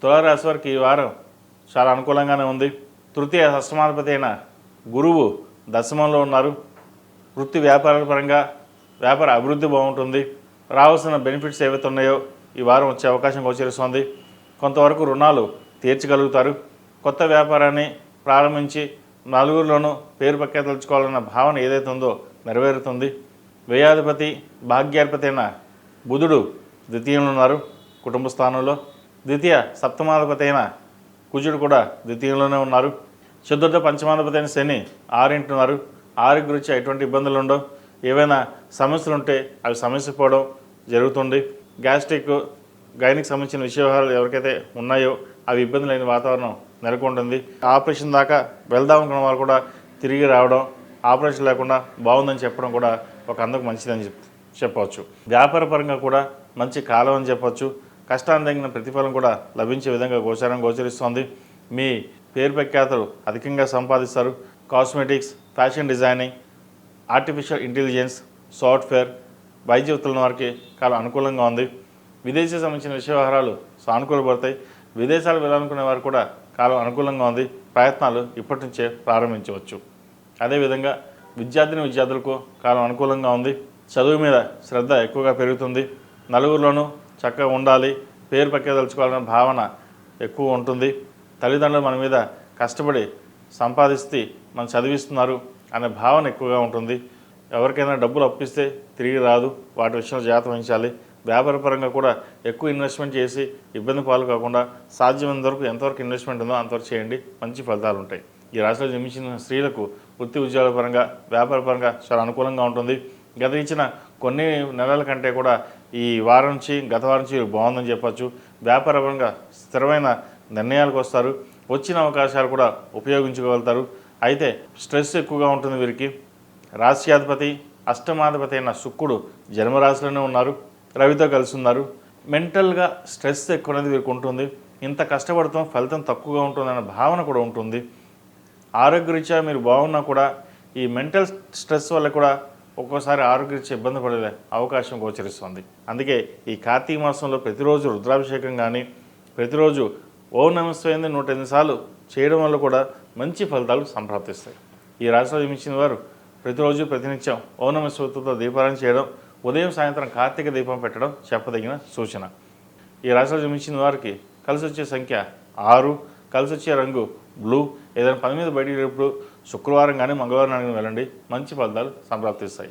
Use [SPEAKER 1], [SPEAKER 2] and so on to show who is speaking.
[SPEAKER 1] తులారాశి వారికి ఈ వారం చాలా అనుకూలంగానే ఉంది. తృతీయ షష్టమాధిపతి అయిన గురువు దశమంలో ఉన్నారు. వృత్తి వ్యాపారాల పరంగా వ్యాపార అభివృద్ధి బాగుంటుంది. రావాల్సిన బెనిఫిట్స్ ఏవైతే ఉన్నాయో ఈ వారం వచ్చే అవకాశం గోచరిస్తుంది. కొంతవరకు రుణాలు తీర్చగలుగుతారు. కొత్త వ్యాపారాన్ని ప్రారంభించి నలుగురిలోనూ పేరు ప్రఖ్యాతలుచుకోవాలన్న భావన ఏదైతే ఉందో నెరవేరుతుంది. వ్యయాధిపతి భాగ్యాధిపతి అయిన బుధుడు ద్వితీయంలో ఉన్నారు, కుటుంబ స్థానంలో. ద్వితీయ సప్తమాధిపతి అయిన కుజుడు కూడా ద్వితీయంలోనే ఉన్నారు. చతుర్థ పంచమాధిపతి అయిన శని ఆరింటున్నారు. ఆరు గురించి ఎటువంటి ఇబ్బందులు ఉండవు. ఏవైనా సమస్యలు ఉంటే అవి సమస్య పోవడం జరుగుతుంది. గ్యాస్ట్రిక్ గైనిక్ సంబంధించిన విషయాలు ఎవరికైతే ఉన్నాయో అవి ఇబ్బంది లేని వాతావరణం నెలకొంటుంది. ఆపరేషన్ దాకా వెళ్దాం అనుకున్న వారు కూడా తిరిగి రావడం, ఆపరేషన్ లేకుండా బాగుందని చెప్పడం కూడా ఒక అందుకు మంచిదని చెప్పవచ్చు. వ్యాపార పరంగా కూడా మంచి కాలం అని చెప్పవచ్చు. కష్టాన్ని తగిన ప్రతిఫలం కూడా లభించే విధంగా గోచరిస్తోంది. మీ పేరు ప్రఖ్యాతలు అధికంగా సంపాదిస్తారు. Cosmetics, fashion designing, artificial intelligence, software, వైద్య వృత్తుల వారికి కాలం అనుకూలంగా ఉంది. విదేశీ సంబంధించిన వ్యవహారాలు సానుకూలపడతాయి. విదేశాలు వెళ్ళాలనుకునే వారు కూడా కాలం అనుకూలంగా ఉంది. ప్రయత్నాలు ఇప్పటి నుంచే ప్రారంభించవచ్చు. అదేవిధంగా విద్యార్థులకు కాలం అనుకూలంగా ఉంది. చదువు మీద శ్రద్ధ ఎక్కువగా పెరుగుతుంది. నలుగురిలోనూ చక్కగా ఉండాలి, పేరు ప్రఖ్యాతలుచుకోవాలనే భావన ఎక్కువ ఉంటుంది. తల్లిదండ్రులు మన మీద కష్టపడి సంపాదిస్తే మనం చదివిస్తున్నారు అనే భావన ఎక్కువగా ఉంటుంది. ఎవరికైనా డబ్బులు అప్పిస్తే తిరిగి రాదు, వాటి విషయంలో జాగ్రత్త వహించాలి. వ్యాపారపరంగా కూడా ఎక్కువ ఇన్వెస్ట్మెంట్ చేసి ఇబ్బంది పాలు కాకుండా సాధ్యమైనంత వరకు ఎంతవరకు ఇన్వెస్ట్మెంట్ ఉందో అంతవరకు చేయండి, మంచి ఫలితాలు ఉంటాయి. ఈ రాశిలో జన్మించిన స్త్రీలకు వృత్తి ఉద్యోగాల పరంగా వ్యాపార పరంగా చాలా అనుకూలంగా ఉంటుంది. గత ఇచ్చిన కొన్ని నెలల కంటే కూడా ఈ వారం నుంచి గత వారం నుంచి బాగుందని చెప్పచ్చు. వ్యాపారపరంగా స్థిరమైన నిర్ణయాలకు వస్తారు. వచ్చిన అవకాశాలు కూడా ఉపయోగించుకోగలుగుతారు. అయితే స్ట్రెస్ ఎక్కువగా ఉంటుంది వీరికి. రాశ్యాధిపతి అష్టమాధిపతి అయిన శుక్రుడు జన్మరాశిలోనే ఉన్నారు, రవితో కలిసి ఉన్నారు. మెంటల్గా స్ట్రెస్ ఎక్కువ అనేది వీరికి ఉంటుంది. ఇంత కష్టపడతాం, ఫలితం తక్కువగా ఉంటుందన్న భావన కూడా ఉంటుంది. ఆరోగ్యరీత్యా మీరు బాగున్నా కూడా ఈ మెంటల్ స్ట్రెస్ వల్ల కూడా ఒక్కోసారి ఆరోగ్యరీత్యా ఇబ్బంది పడే అవకాశం గోచరిస్తుంది. అందుకే ఈ కార్తీక మాసంలో ప్రతిరోజు రుద్రాభిషేకం కానీ ప్రతిరోజు ఓం నమస్తే 108 సార్లు చేయడం వల్ల కూడా మంచి ఫలితాలు సంప్రాప్తిస్తాయి. ఈ రాశిలో జన్మించిన వారు ప్రతిరోజు ప్రతినిత్యం ఓం నమః శివాయతో దీపారాయణ చేయడం, ఉదయం సాయంత్రం కార్తీక దీపం పెట్టడం చెప్పదగిన సూచన. ఈ రాశిలో జన్మించిన వారికి కలిసి వచ్చే సంఖ్య 6, కలిసి వచ్చే రంగు బ్లూ. ఏదైనా పని మీద బయటికి వెళ్ళినప్పుడు శుక్రవారం కానీ మంగళవారం కానీ వెళ్ళండి, మంచి ఫలితాలు సంప్రాప్తిస్తాయి.